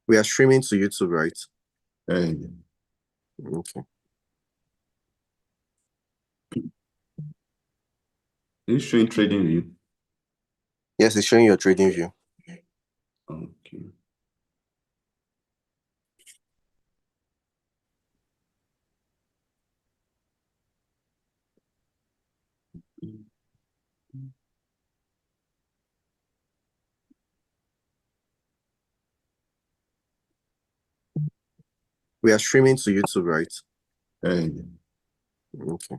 We are streaming to YouTube, right? Okay. Is it showing trading view? Yes, it's showing your trading view. Okay. We are streaming to YouTube, right? Okay.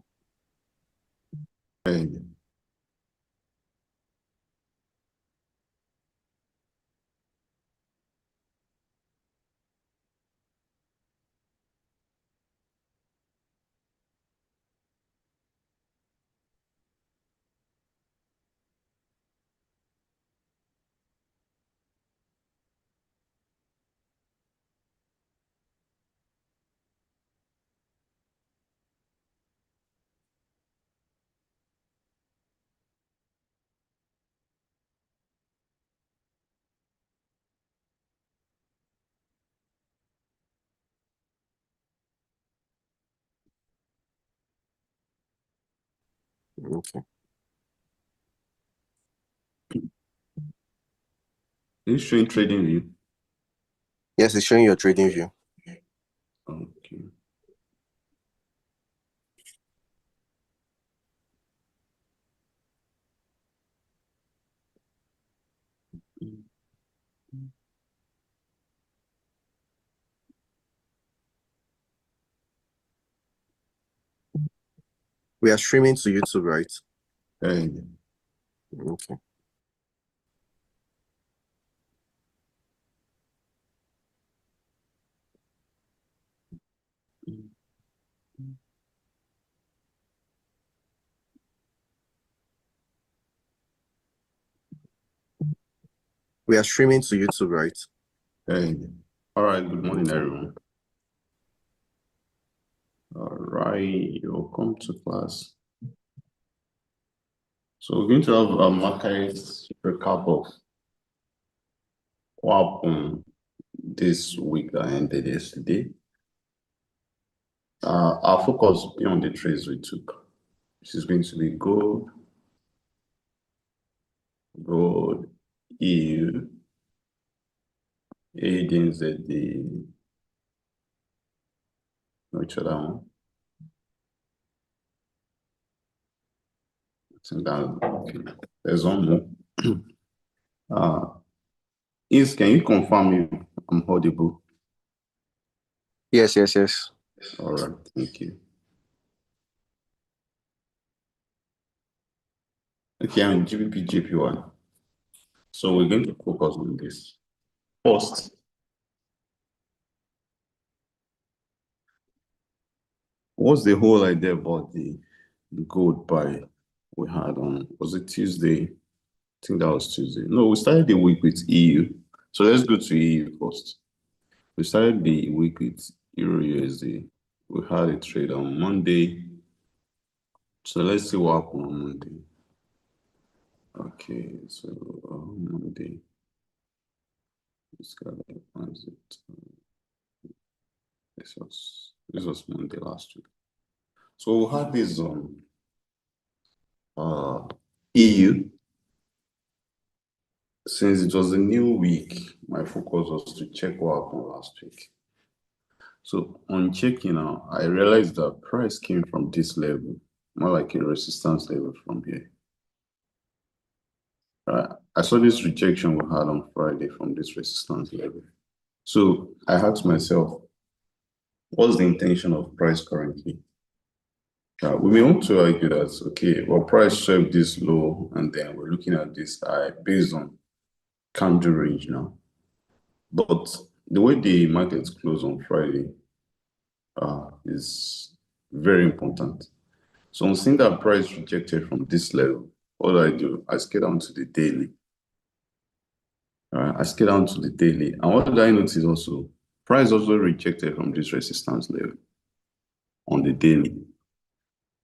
Okay. Is it showing trading view? Yes, it's showing your trading view. Okay. We are streaming to YouTube, right? Okay. We are streaming to YouTube, right? Okay. All right. Good morning, everyone. All right. Welcome to class. So we're going to have a market recap of what happened this week that ended yesterday. Our focus will be on the trades we took, which is going to be gold, EU, ADNZD, which other one? I think that, okay. There's one more. Can you confirm if I'm audible? Yes. All right, thank you. Okay, I'm GBP JPY. So we're going to focus on this. First, what's the whole idea about the gold buy we had on, was it Tuesday? I think that was Tuesday. No, we started the week with EU. So let's go to EU first. We started the week with Euro USD. We had a trade on Monday. So let's see what happened on Monday. Okay, so Monday. This was Monday last week. So we had this EU. Since it was a new week, my focus was to check what happened last week. So on checking out, I realized that price came from this level, more like a resistance level from here. I saw this rejection we had on Friday from this resistance level. So I asked myself, what's the intention of price currently? We may want to argue that, okay, well, price swept this low, and then we're looking at this high based on candle range now. But the way the markets closed on Friday is very important. So on seeing that price rejected from this level, what do? I scale down to the daily. I scale down to the daily. And what did I notice also? Price also rejected from this resistance level on the daily.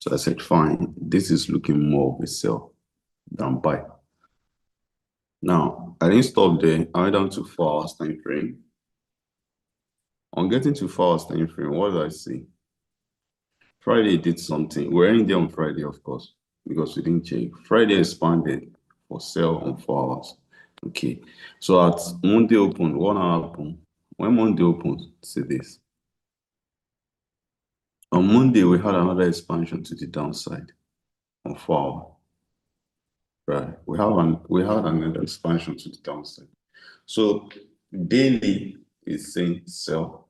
So I said, fine, this is looking more of a sell than buy. Now, I didn't stop there. I went down to 4 hours time frame. On getting to 4 hours time frame, what did I see? Friday did something. We're in there on Friday, of course, because we didn't check. Friday expanded for sell on 4 hours. Okay. So at Monday open, what happened? When Monday opened, see this. On Monday, we had another expansion to the downside on 4 hours. Right. We had another expansion to the downside. So daily is saying sell.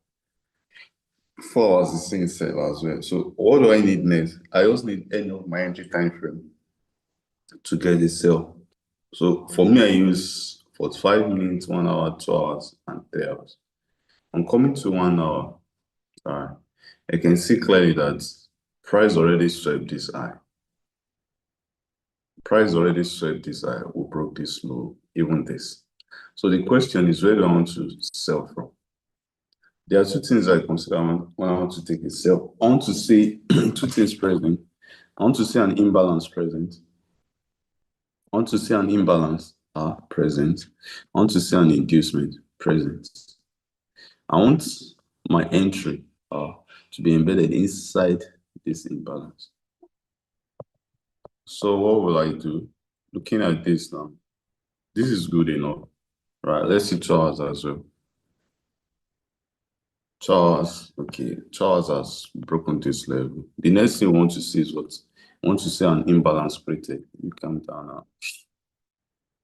4 hours is saying sell as well. So what do I need next? I just need any of my entry time frame to get the sell. So for me, I use 45 minutes, 1 hour, 2 hours, and 3 hours. I'm coming to 1 hour. I can see clearly that price already swept this high. Price already swept this high. We broke this low, even this. So the question is, where do I want to sell from? There are two things I consider when I want to take a sell. I want to see two things present. I want to see an imbalance present. I want to see an imbalance present. I want to see an inducement present. I want my entry to be embedded inside this imbalance. So what will I do? Looking at this now, this is good enough, right? Let's see 2 hours as well. 2 hours, okay. 2 hours has broken this level. The next thing we want to see is what? I want to see an imbalance created. You calm down now.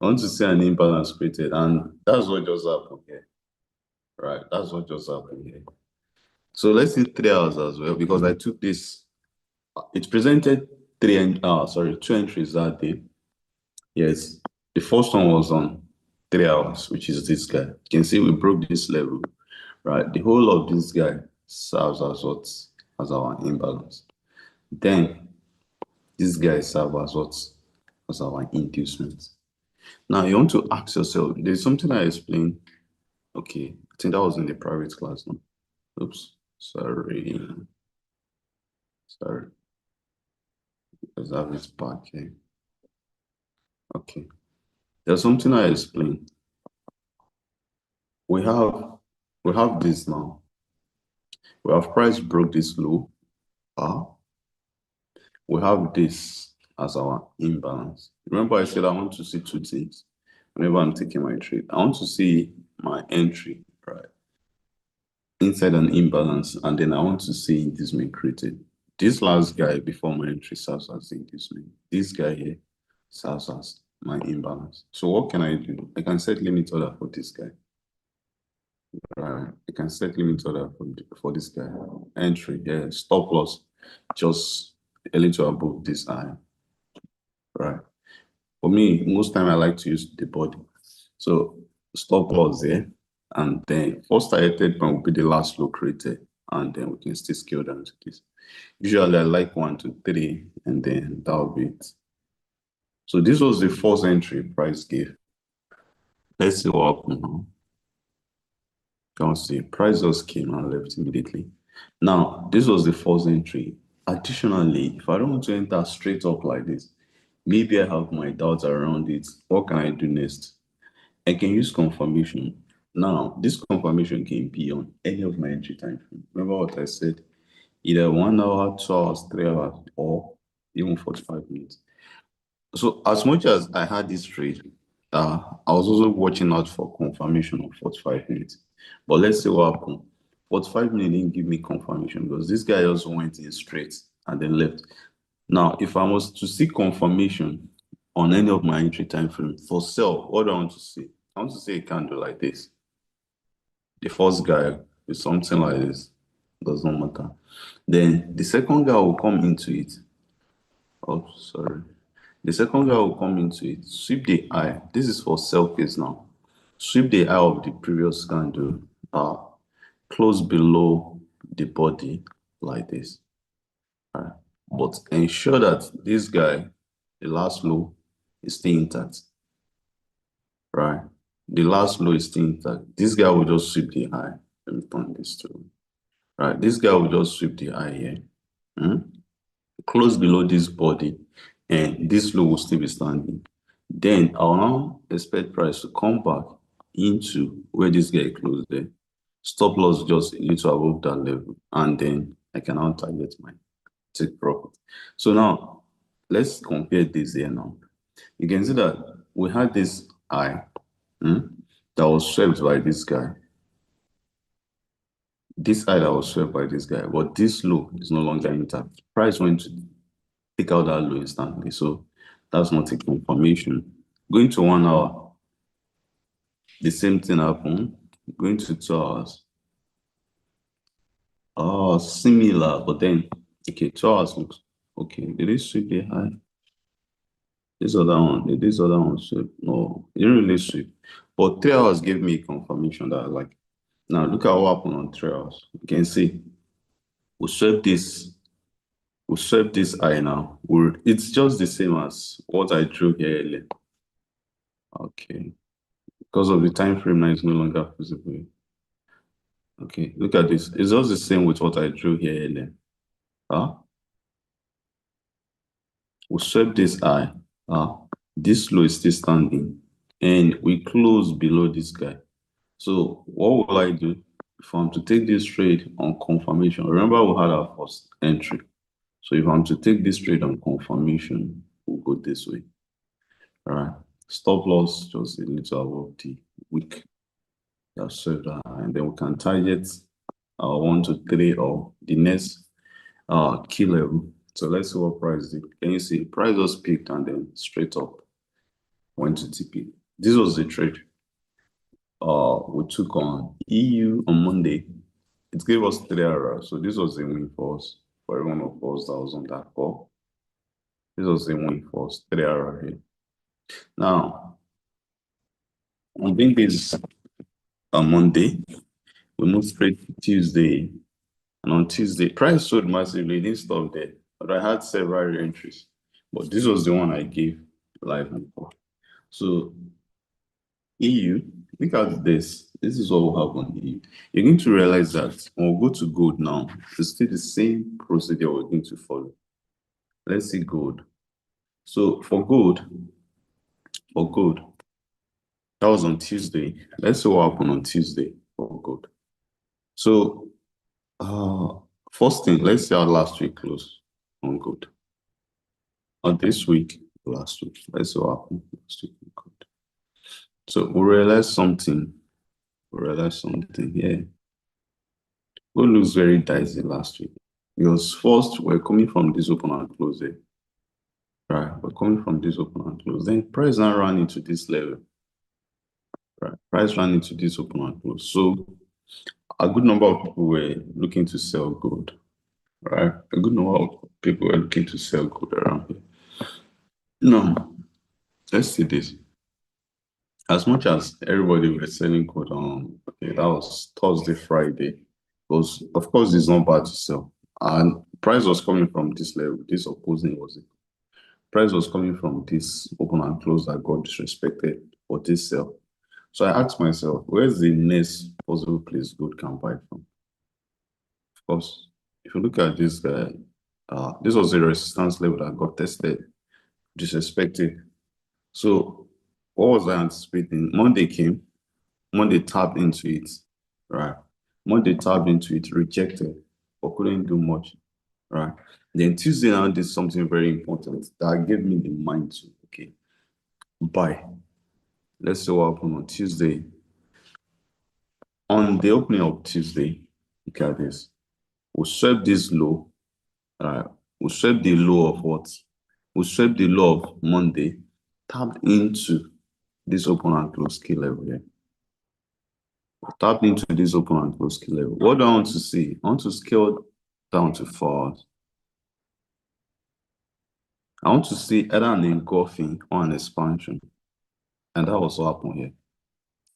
I want to see an imbalance created, and that's what just happened here. Right, that's what just happened here. So let's see 3 hours as well, because I took this. It presented two entries that day. Yes, the first one was on 3 hours, which is this guy. You can see we broke this level, right? The whole of this guy serves as what? As our imbalance. Then this guy serves as what? As our inducement. Now you want to ask yourself, there's something I explained. Okay, I think that was in the private class. No? Oops, sorry. Let's have it back here. Okay. There's something I explained. We have this now. We have price broke this low. We have this as our imbalance. Remember I said I want to see two things whenever I'm taking my trade. I want to see my entry, right? Inside an imbalance, and then I want to see inducement created. This last guy before my entry serves as the inducement. This guy here serves as my imbalance. So what can I do? I can set limit order for this guy. Right. I can set limit order for this guy. Entry, yeah, stop loss, just a little above this high. Right. For me, most time I like to use the body. So stop loss there, and then first targeted point will be the last low created, and then we can still scale down to this. Usually I like 1 to 3, and then that'll be it. So this was the first entry price gave. Let's see what happened now. Can see price just came and left immediately. Now, this was the first entry. Additionally, if I don't want to enter straight up like this, maybe I have my doubts around it. What can I do next? I can use confirmation. Now, this confirmation can be on any of my entry time frame. Remember what I said? Either 1 hour, 2 hours, 3 hours, or even 45 minutes. So as much as I had this trade, I was also watching out for confirmation of 45 minutes. But let's see what happened. 45 minutes didn't give me confirmation because this guy also went in straight and then left. Now, if I was to see confirmation on any of my entry time frame for sell, what do I want to see? I want to see a candle like this. The first guy is something like this. Does not matter. Then the second guy will come into it. Oh, sorry. The second guy will come into it, sweep the eye. This is for sell case now. Sweep the eye of the previous candle, close below the body like this. All right. But ensure that this guy, the last low, is still intact. Right? The last low is still intact. This guy will just sweep the eye. Let me turn this to. Right? This guy will just sweep the eye here. Close below this body, and this low will still be standing. Then I'll now expect price to come back into where this guy closed there. Stop loss just a little above that level, and then I can now target my take profit. So now let's compare this here now. You can see that we had this high that was swept by this guy. This high that was swept by this guy, but this low is no longer intact. Price went to take out that low instantly. So that's not a confirmation. Going to 1 hour, the same thing happened. Going to 2 hours. Oh, similar, but then okay, 2 hours looks okay. Did it sweep the high? This other one, did this other one sweep? No, it didn't really sweep. But 3 hours gave me confirmation that like now look at what happened on 3 hours. You can see we swept this. We swept this high now. It's just the same as what I drew here earlier. Okay. Because of the time frame now, it's no longer visible. Okay, look at this. It's just the same with what I drew here earlier. We swept this high. This low is still standing, and we close below this guy. So what will I do? If I'm to take this trade on confirmation, remember we had our first entry. So if I'm to take this trade on confirmation, we'll go this way. All right. Stop loss just a little above the wick. That's so that, and then we can target 1 to 3 or the next key level. So let's see what price did. Can you see price was peaked and then straight up went to TP. This was the trade we took on EU on Monday. It gave us 3 hours. So this was a win for us, for every one of us that was on that call. This was a win for us, 3 hours here. Now, I think this on Monday, we moved straight to Tuesday. And on Tuesday, price sold massively, it didn't stop there. But I had several entries. But this was the one I gave live for. So EU, look at this. This is what will happen in EU. You're going to realize that when we go to gold now, it's still the same procedure we're going to follow. Let's see gold. So for gold, that was on Tuesday. Let's see what happened on Tuesday for gold. So first thing, let's see how last week closed on gold. Or this week, last week. Let's see what happened last week on gold. So we realized something. Here. Gold looks very dicey last week. Because first, we're coming from this open and close there. Right, we're coming from this open and close. Then price now ran into this level. Right, price ran into this open and close. So a good number of people were looking to sell gold. Right, a good number of people were looking to sell gold around here. Now, let's see this. As much as everybody was selling gold on, okay, that was Thursday, Friday. Because of course it's not bad to sell. And price was coming from this level. This opposing was it. Price was coming from this open and close that got disrespected for this sell. So I asked myself, where's the next possible place gold can buy from? Of course, if you look at this guy, this was a resistance level that got tested, disrespected. So what was I anticipating? Monday came, Monday tapped into it, right? Monday tapped into it, rejected, but couldn't do much, right? Then Tuesday now did something very important that gave me the mind to, okay, buy. Let's see what happened on Tuesday. On the opening of Tuesday, look at this. We swept this low. We swept the low of what? We swept the low of Monday, tapped into this open and close key level here. Tap into this open and close key level. What do I want to see? I want to scale down to 4 hours. I want to see either an engulfing or an expansion. And that was what happened here.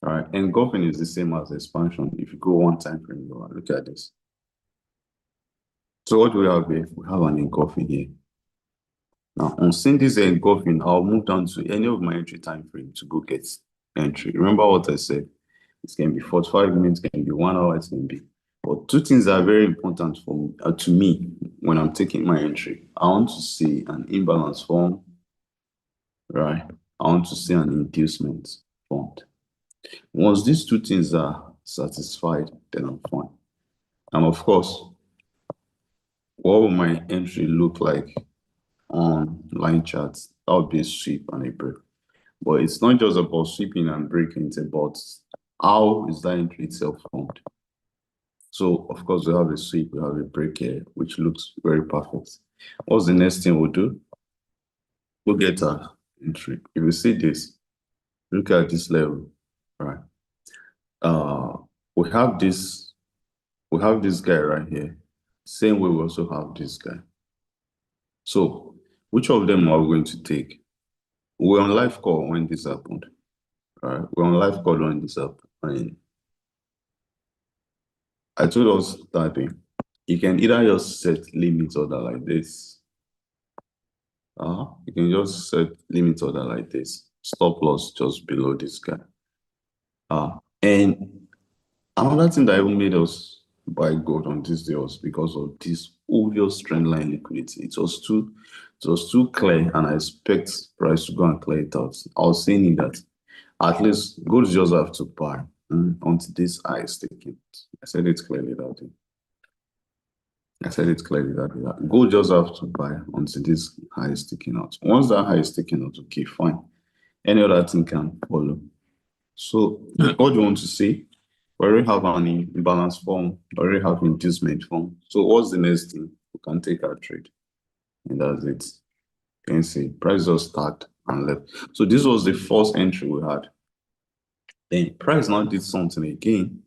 All right, engulfing is the same as expansion. If you go one time frame, look at this. So what do we have here? We have an engulfing here. Now, on seeing this engulfing, I'll move down to any of my entry time frame to go get entry. Remember what I said? It can be 45 minutes, it can be 1 hour, it can be. But two things that are very important for to me when I'm taking my entry. I want to see an imbalance form, right? I want to see an inducement formed. Once these two things are satisfied, then I'm fine. And of course, what will my entry look like on line charts? That would be a sweep and a break. But it's not just about sweeping and breaking, it's about how is that entry itself formed. So of course we have a sweep, we have a break here, which looks very perfect. What's the next thing we'll do? We'll get our entry. If you see this, look at this level, right? We have this guy right here. Same way we also have this guy. So which of them are we going to take? We're on live call when this happened. All right, we're on live call when this happened. And I told us that you can either just set limit order like this. You can just set limit order like this. Stop loss just below this guy. And another thing that even made us buy gold on this day was because of this obvious trend line liquidity. It was too clear, and I expect price to go and clear it out. I was saying that at least gold just have to buy until this high is taken. I said it clearly that day. Gold just have to buy until this high is taken out. Once that high is taken out, okay, fine. Any other thing can follow. So what do you want to see? We already have an imbalance form, already have inducement form. So what's the next thing? We can take our trade. And that's it. You can see price just start and left. So this was the first entry we had. Then price now did something again.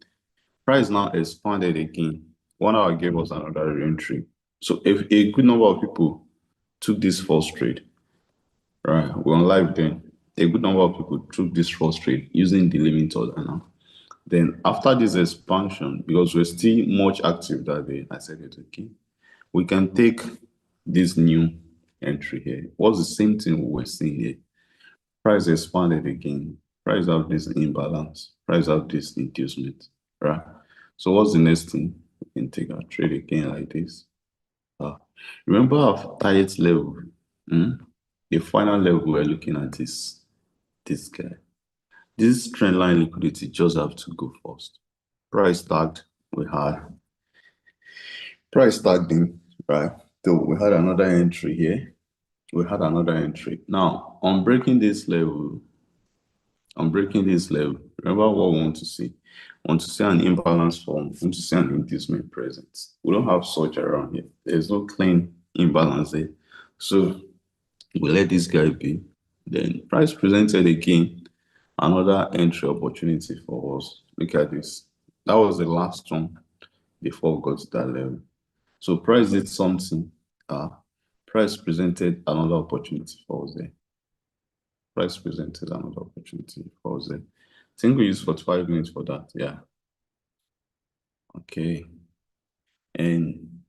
Price now expanded again. 1 hour gave us another entry. So if a good number of people took this first trade, right? We're on live then. A good number of people took this first trade using the limit order now. Then after this expansion, because we're still much active that day, I said it okay. We can take this new entry here. It was the same thing we were seeing here. Price expanded again. Price have this imbalance. Price have this inducement, right? So what's the next thing? We can take our trade again like this. Remember our target level. The final level we're looking at is this guy. This trend line liquidity just have to go first. Price tagged, we had price tagged in, right? So we had another entry here. Now, on breaking this level, remember what we want to see. We want to see an imbalance form. We want to see an inducement present. We don't have such around here. There's no clean imbalance there. So we let this guy be. Then price presented again another entry opportunity for us. Look at this. That was the last one before we got to that level. So price did something. Price presented another opportunity for us there. I think we used 45 minutes for that. Yeah. Okay. And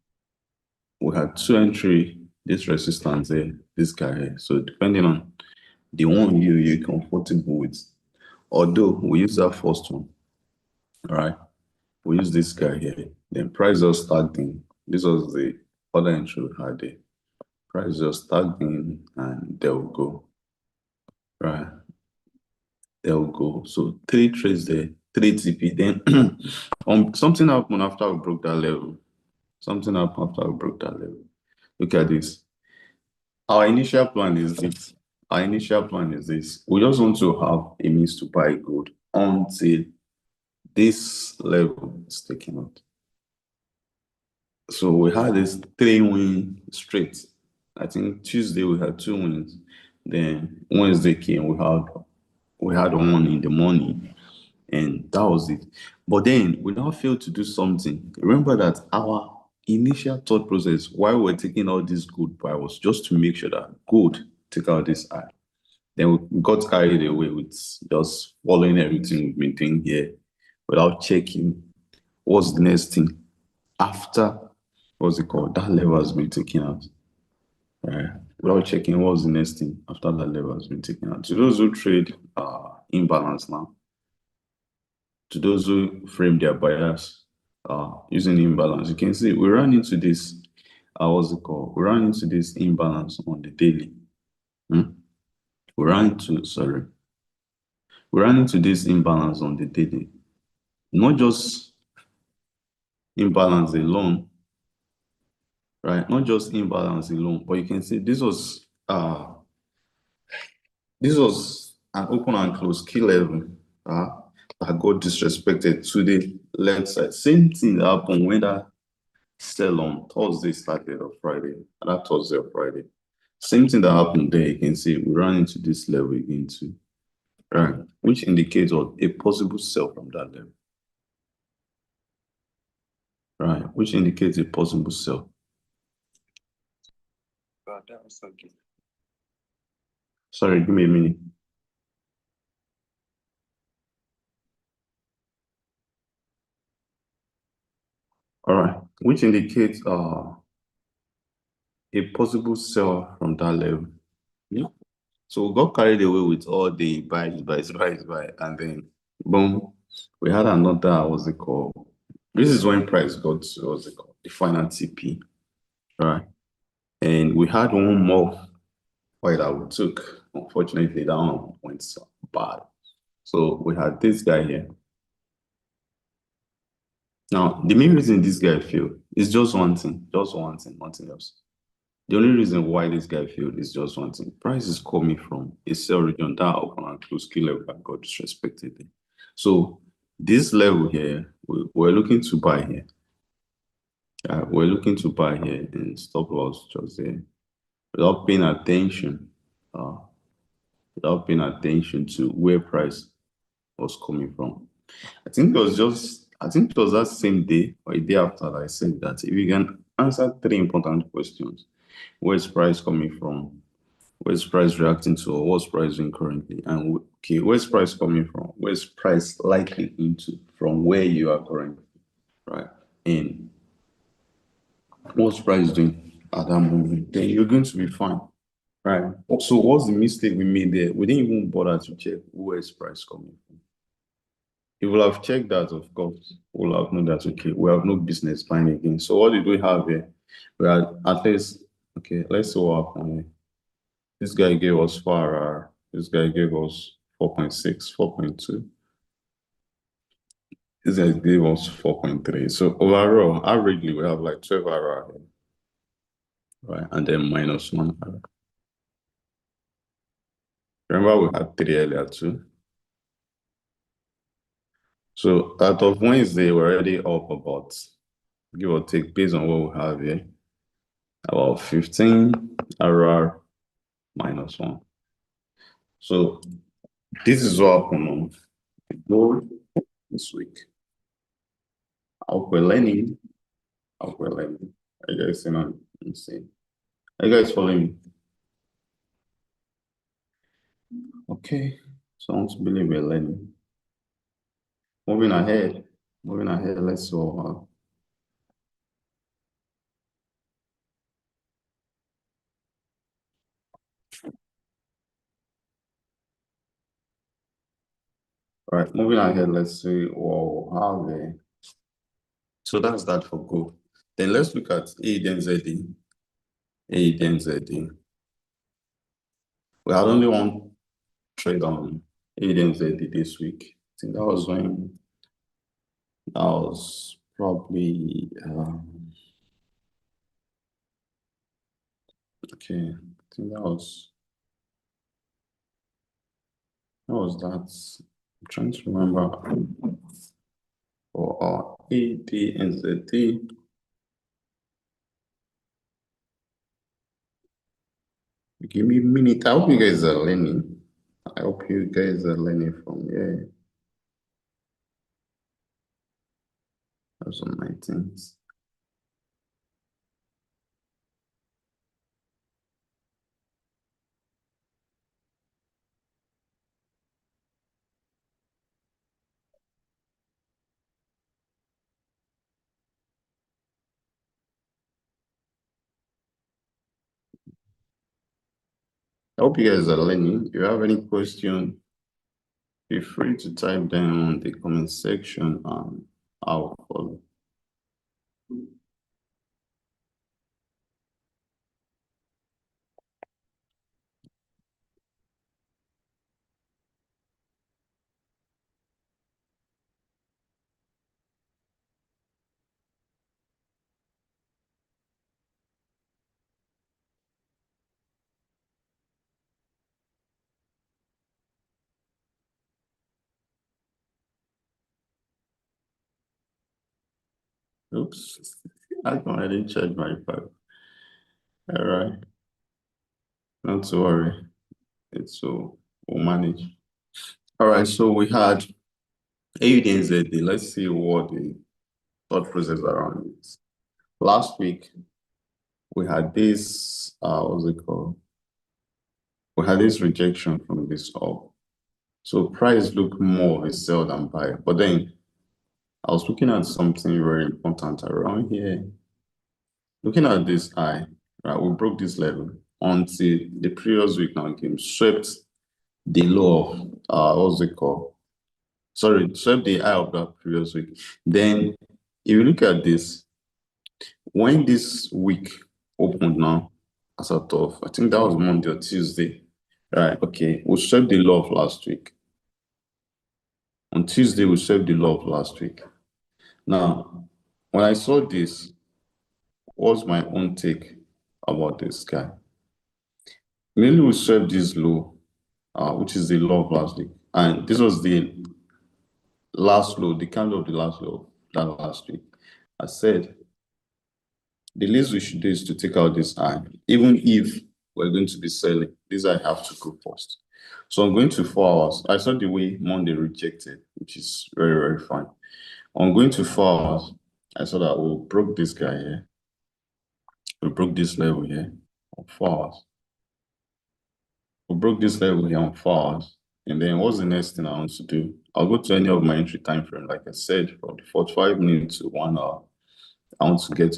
we had two entry, this resistance there, this guy here. So depending on the one you're comfortable with, although we use that first one, all right? We use this guy here. Then price just starting. This was the other entry we had there. Price just starting, and there we go. Right. There we go. So 3 trades there, 3 TP. Then something happened after we broke that level. Look at this. Our initial plan is this. We just want to have a means to buy gold until this level is taken out. So we had this 3-win straight. I think Tuesday we had 2 wins. Then Wednesday came, we had one in the morning, and that was it. But then we now failed to do something. Remember that our initial thought process while we're taking all this gold buy was just to make sure that gold take out this high. Then we got carried away with just following everything we've been doing here without checking what's the next thing after that level has been taken out. Right. Without checking what's the next thing after that level has been taken out. To those who trade imbalance now, to those who frame their buyers using imbalance, you can see we ran into this we ran into this imbalance on the daily. We ran into this imbalance on the daily. not just imbalance alone, right? Not just imbalance alone, but you can see this was an open and closed key level uh, that got disrespected to the left side. Same thing happened when that sell on Thursday started or Friday, that Thursday or Friday. Same thing that happened there, you can see we ran into this level again too, right? Which indicates what a possible sell from that level, right? Which indicates a possible sell. Sorry, give me a minute. All right, which indicates a possible sell from that level. Yeah. So we got carried away with all the buys, and then boom, we had another, what's it called? This is when price got to, what's it called? The final TP, right? And we had one more fight that we took. Unfortunately, that one went so bad. So we had this guy here. Now, the main reason this guy failed is just one thing, nothing else. The only reason why this guy failed is just one thing. Price is coming from a sell region that open and close key level that got disrespected. So this level here, we're looking to buy here. We're looking to buy here and stop loss just there without paying attention, uh, to where price was coming from. I think it was that same day or a day after that I said that if you can answer three important questions, where is price coming from? Where's price reacting to, or what's price doing currently? And okay, where's price coming from? Where's price likely into from where you are currently, right? And what's price doing at that moment? Then you're going to be fine, right? So what's the mistake we made there? We didn't even bother to check where's price coming from. If we'll have checked that, of course, we'll have known that okay, we have no business buying again. So what did we have here? We had at least okay, let's see what happened here. This guy gave us far. This guy gave us 4.6, 4.2. This guy gave us 4.3. So overall, averagely, we have like 12 RR here, right? And then minus 1 RR. Remember, we had 3 earlier too. So out of Wednesday, we're already up about, give or take, based on what we have here, about 15 RR minus 1. So this is what happened on gold this week. I hope we're learning. I hope we're learning. Are you guys seeing what I'm saying? Are you guys following me? Okay. Sounds believe we're learning. Moving ahead. Let's go. All right, moving ahead, let's see what we have there. So that's that for gold. Then let's look at AED and ZD. AED and ZD. We had only one trade on AED and ZD this week. I think that was when that was probably okay. I think that. I'm trying to remember for our AD and ZD. Give me a minute. I hope you guys are learning. I hope you guys are learning from here. That's on 19th. I hope you guys are learning. If you have any question, feel free to type them in the comment section and I'll follow. Oops. I didn't charge my pipe. All right. Not to worry. We'll manage. All right. So we had AUDNZD. Let's see what the thought process around it. Last week we had this what's it called? We had this rejection from this up. So price looked more of a sell than buy. But then I was looking at something very important around here. Looking at this high, right? We broke this level until the previous week now came, swept the low of what's it called? Sorry, swept the high of that previous week. Then if you look at this, when this week opened now, as a of, I think that was Monday or Tuesday. Right, okay. We swept the low of last week. On Tuesday, we swept the low of last week. Now, when I saw this, what's my own take about this guy? Mainly we swept this low, which is the low of last week. And this was the last low, the candle of the last low that last week. I said the least we should do is to take out this high, even if we're going to be selling. This I have to go first. So I'm going to 4 hours. I saw the way Monday rejected, which is very, very fine. I'm going to 4 hours. I saw that we broke this guy here. We broke this level here on 4 hours. We broke this level here on 4 hours. And then what's the next thing I want to do? I'll go to any of my entry time frame, like I said, from the 45 minutes to 1 hour. I want to get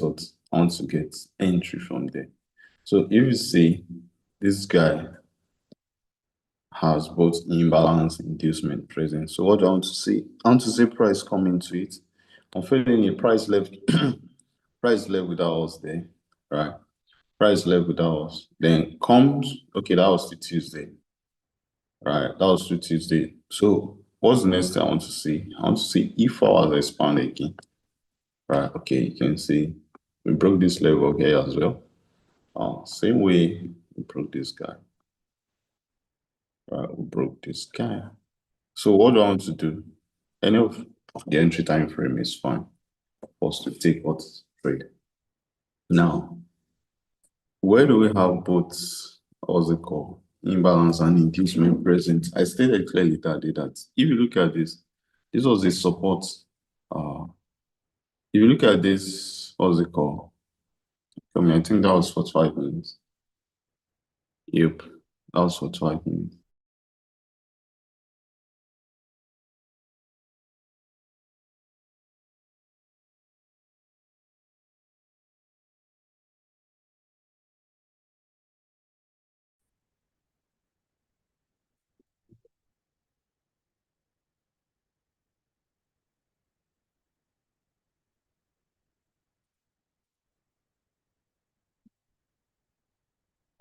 entry from there. So if you see this guy has both imbalance and inducement present. So what do I want to see? I want to see price come into it. I'm feeling a price left price left without us there, right? Price left without us. Then comes, okay, that was the Tuesday. Right, that was the Tuesday. So what's the next thing I want to see? I want to see if ours expand again. Right, okay, you can see we broke this level here as well. Same way we broke this guy. Right, we broke this guy. So what do I want to do? Any of the entry time frame is fine for us to take what trade. Now, where do we have both, what's it called, imbalance and inducement present? I stated clearly that day that if you look at this was a support. If you look at this, what's it called? I mean, I think that was for 5 minutes. Yep, that was for 5 minutes.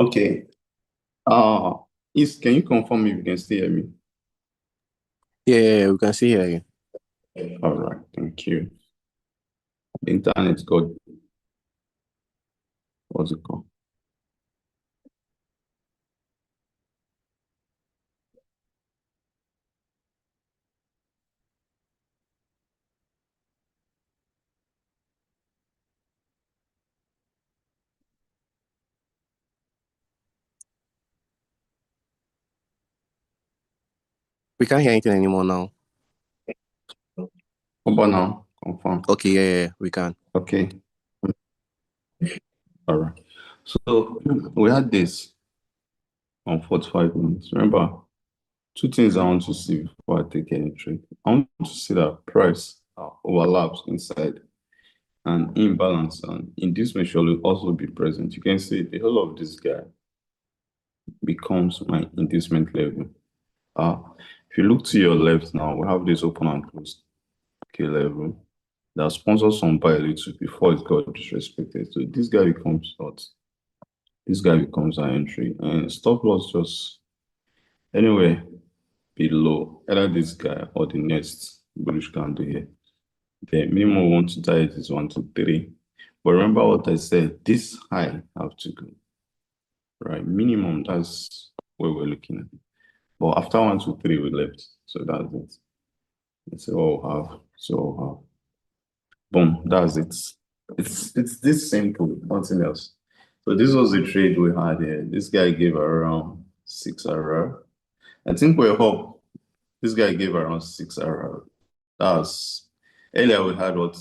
Okay. Can you confirm if you can still hear me? Yeah, we can see here. All right, thank you. The internet got, what's it called? We can't hear anything anymore now. How about now? Confirm. Okay, yeah, we can. Okay. All right. So we had this on 45 minutes. Remember, two things I want to see before I take any trade. I want to see that price overlaps inside and imbalance, and inducement will also be present. You can see the whole of this guy becomes my inducement level. If you look to your left now, we have this open and closed K level that sponsors some buy a little before it got disrespected. So this guy becomes what? This guy becomes our entry, and stop loss just anywhere below either this guy or the next bullish candle here. The minimum we want to target is 1, 2, 3. But remember what I said, this high have to go. Right? Minimum, that's where we're looking at. But after 1, 2, 3, we left. So that's it. It's all have. So Boom, that's it. It's this simple, nothing else. So this was the trade we had here. This guy gave around 6 RR. I think we're up. This guy gave around 6 RR. That's earlier we had what,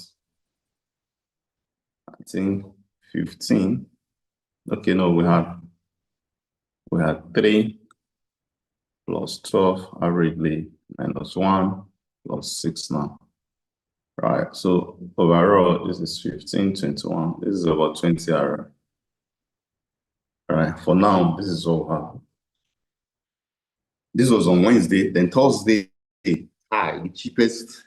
I think 15. Okay, no, we had 3 plus 12 averagely minus 1 plus 6 now. Right. So overall, this is 15, 21. This is about 20 RR. All right. For now, this is all we have. This was on Wednesday. Then Thursday, the cheapest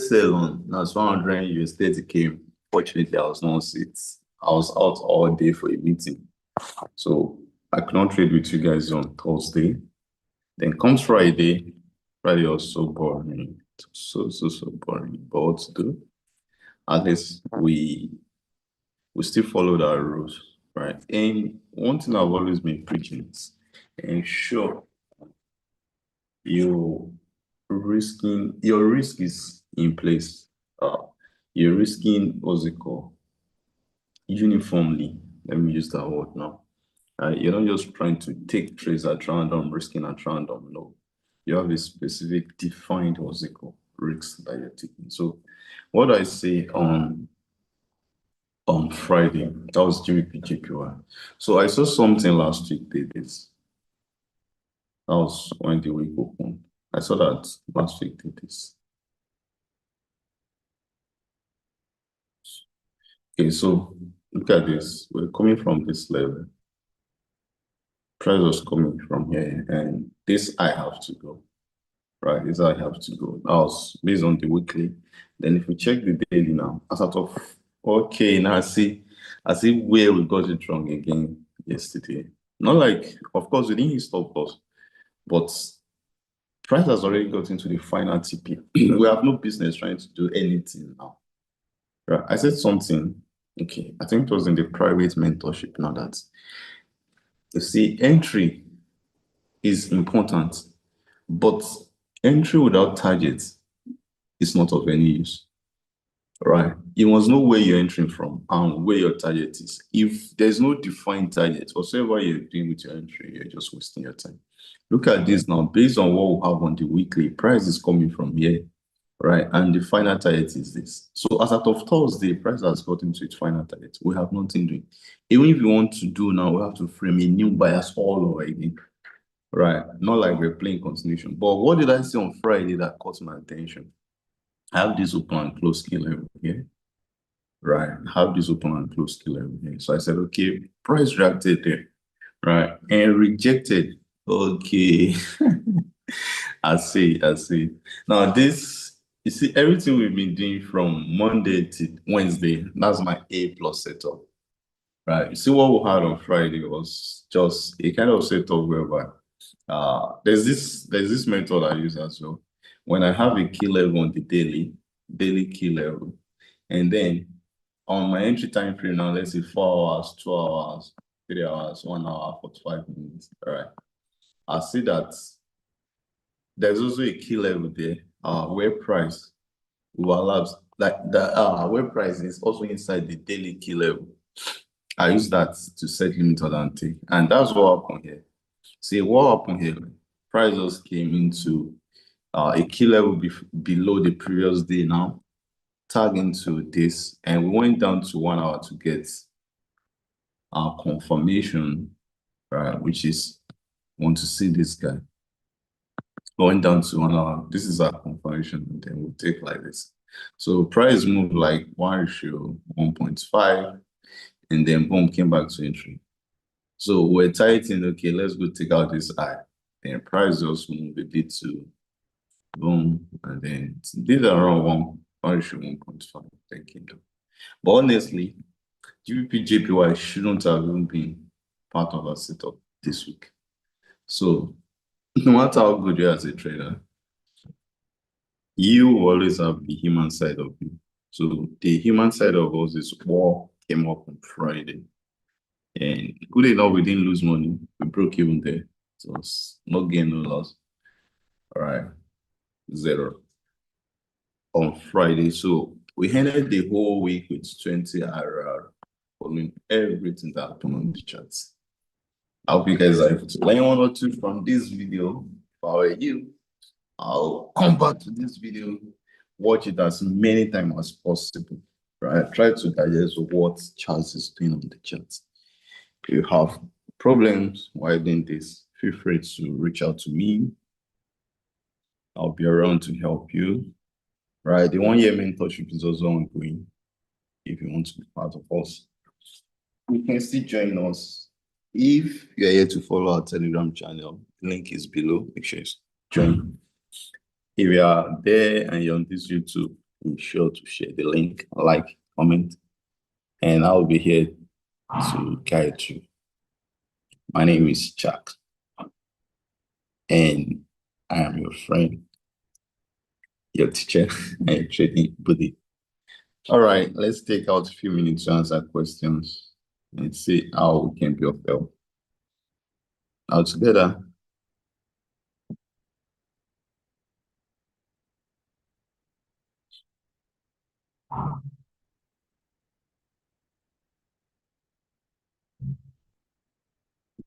sell on that's 100 USD came. Fortunately, I was not on seat. I was out all day for a meeting. So I could not trade with you guys on Thursday. Then comes Friday. Friday was so boring. So boring. But what to do? At least we still followed our rules, right? And one thing I've always been preaching is ensure you your risk is in place. You're risking what's it called? Uniformly. Let me use that word now. You're not just trying to take trades at random, risking at random. No, you have a specific defined what's it called risks that you're taking. So, what I say on Friday, that was GBP. So I saw something last week. Did this. That was when the week opened. I saw that last week did this. Okay, so look at this. We're coming from this level. Price was coming from here, and this I have to go. Right, this I have to go. That was based on the weekly. Then if we check the daily now, as out of okay, now I see where we got it wrong again yesterday. Not like, of course, we didn't hit stop loss, but price has already got into the final TP. We have no business trying to do anything now. Right. I said something. Okay, I think it was in the private mentorship now that you see entry is important, but entry without targets is not of any use. Right. You must know where you're entering from and where your target is. If there's no defined target, whatever you're doing with your entry, you're just wasting your time. Look at this now, based on what we have on the weekly, price is coming from here, right? And the final target is this. So as out of Thursday, price has gotten to its final target. We have nothing doing. Even if you want to do now, we have to frame a new bias all over again, right? Not like we're playing continuation. But what did I say on Friday that caught my attention? I have this open and close skill level here, right? I have this open and close skill level here. So I said, okay, price reacted there, right? And rejected. Okay. I see. Now this, you see, everything we've been doing from Monday to Wednesday, that's my A plus setup, right? You see what we had on Friday was just a kind of setup whereby there's this method I use as well. When I have a key level on the daily key level, and then on my entry time frame now, let's say 4 hours, 2 hours, 3 hours, 1 hour, 45 minutes. All right. I see that there's also a key level there, where price overlaps, like the where price is also inside the daily key level. I use that to set limit order and take, and that's what happened here. See what happened here? Price just came into a key level below the previous day now, tag into this, and we went down to 1 hour to get our confirmation, right? Which is want to see this guy going down to 1 hour. This is our confirmation, and then we'll take like this. So price moved like 1:1.5, and then boom, came back to entry. So we're tightening, okay, let's go take out this eye. Then price just moved a bit to boom, and then did around 1:1.5, then came down. But honestly, GBP JPY shouldn't have even been part of our setup this week. So no matter how good you are as a trader, you always have the human side of you. So the human side of us is what came up on Friday. And good enough, we didn't lose money. We broke even there. So it's no gain, no loss. All right. Zero on Friday. So We ended the whole week with 20 IRR, following everything that happened on the charts. I hope you guys are able to learn one or two from this video. If I were you, I'll come back to this video, watch it as many times as possible, right? Try to digest what charts is doing on the charts. If you have problems while doing this, feel free to reach out to me. I'll be around to help you, right? The 1 year mentorship is also ongoing. If you want to be part of us, you can still join us. If you're here to follow our Telegram channel, the link is below. Make sure you join. If you are there and you're on this YouTube, be sure to share the link, like, comment, and I'll be here to guide you. My name is Jack, and I am your friend, your teacher, and your trading buddy. All right, let's take out a few minutes to answer questions and see how we can be of help. Now together.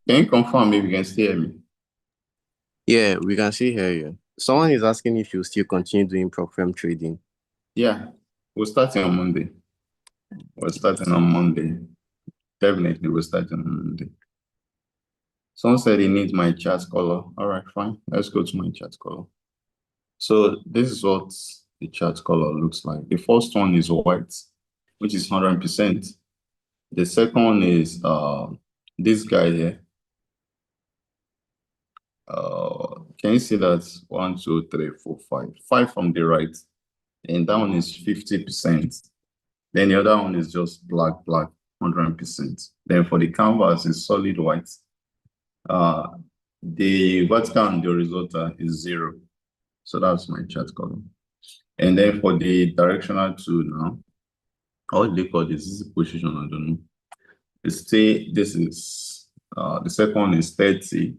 Can you confirm if you can still hear me? Yeah, we can still hear you. Someone is asking if you still continue doing prop firm trading. Yeah, we're starting on Monday. We're starting on Monday. Definitely, we're starting on Monday. Someone said he needs my chat color. All right, fine. Let's go to my chat color. So this is what the chat color looks like. The first one is white, which is 100%. The second one is this guy here. Can you see that? 1, 2, 3, 4, 5. 5 from the right. And that one is 50%. Then the other one is just black, 100%. Then for the canvas is solid white. The vertical and the horizontal is 0. So that's my chart column. And then for the directional tool now, what do they call this? This is position, I don't know. This is the second one is 30.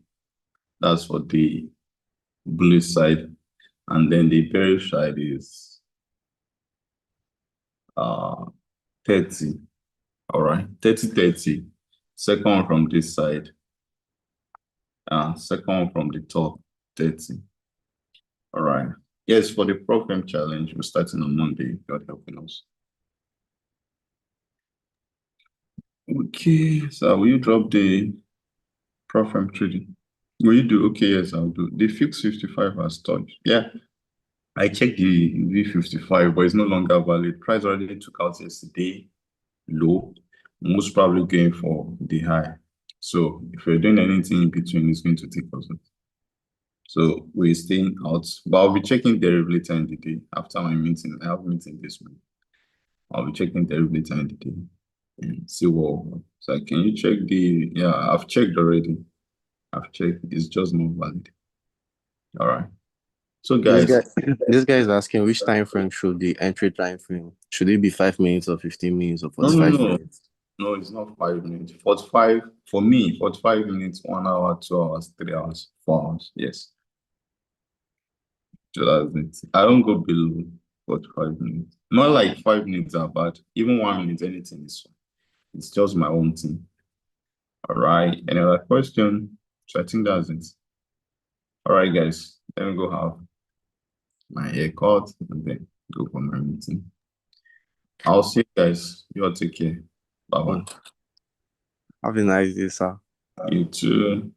That's for the blue side. And then the bearish side is 30. All right, 30, 30. Second one from this side. Second one from the top, 30. All right. Yes, for the program challenge, we're starting on Monday. God helping us. Okay, so will you drop the program trading? Will you do? Okay, yes, I'll do. The fix 55 has touched. Yeah, I checked the V55, but it's no longer valid. Price already took out yesterday, low, most probably going for the high. So if you're doing anything in between, it's going to take us out. So we're staying out, but I'll be checking the later in the day after my meeting. I have a meeting this morning. I'll be checking the later in the day and see what. So can you check the? Yeah, I've checked already. I've checked. It's just not valid. All right. So guys, This guy is asking which time frame should the entry time frame? Should it be 5 minutes or 15 minutes or 45 minutes? No, it's not 5 minutes. 45 for me. 45 minutes, 1 hour, 2 hours, 3 hours, 4 hours. Yes. So that's it. I don't go below 45 minutes. Not like 5 minutes are bad. Even 1 minute, anything is fine. It's just my own thing. All right. Any other question? So I think that's it. All right, guys. Let me go have my haircut and then go for my meeting. I'll see you guys. You all take care. Bye-bye. Have a nice day, sir. You too.